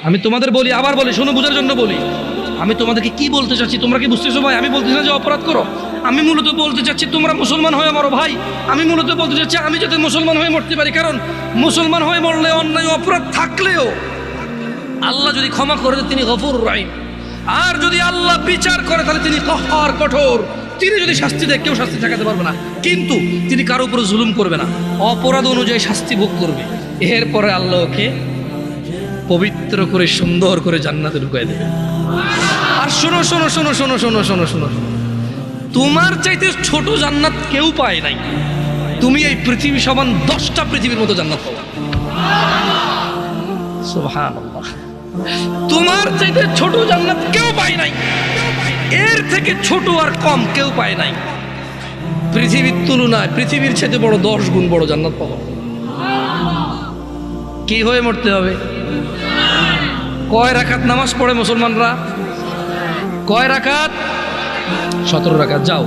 আমি তোমাদের বলি, আবার বলি, শোনো, বোঝার জন্য বলি। আমি তোমাদেরকে কি বলতে চাচ্ছি তোমরা কি বুঝতেছো ভাই? আমি বলতেছি না যে অপরাধ করো, আমি মূলত বলতে চাচ্ছি তোমরা মুসলমান হয়ে মরো ভাই। আমি মূলত বলতে চাচ্ছি আমি যাতে মুসলমান হয়ে মরতে পারি, কারণ মুসলমান হয়ে মরলে অন্যায় অপরাধ থাকলেও আল্লাহ যদি ক্ষমা করে দেন তিনি গফুরুর রহিম, আর যদি আল্লাহ বিচার করে তাহলে তিনি কহ্হার, কঠোর। তিনি যদি শাস্তি দেয় কেউ শাস্তি ঠেকাতে পারবে না, কিন্তু তিনি কারো উপরে জুলুম করবে না, অপরাধ অনুযায়ী শাস্তি ভোগ করবে। এরপরে আল্লাহ ওকে পবিত্র করে সুন্দর করে জান্নাতে ঢুকাই দেবে। আর শোনো শোনো শোনো শোনো শোনো শোনো শোনো, তোমার চাইতে ছোট জান্নাত কেউ পায় নাই। তুমি এই পৃথিবী সমান 10টা পৃথিবীর মতো জান্নাত পাবে। সুবহানাল্লাহ, তোমার চাইতে ছোট জান্নাত কেউ পায় নাই, এর থেকে ছোট আর কম কেউ পায় নাই। পৃথিবীর তুলনায় পৃথিবীর চাইতে বড় 10 গুণ বড় জান্নাত পাবো। কি হয়ে মরতে হবে? কয় রাকাত নামাজ পড়ে মুসলমানরা? কয় রাকাত? 17 রাকাত। যাও।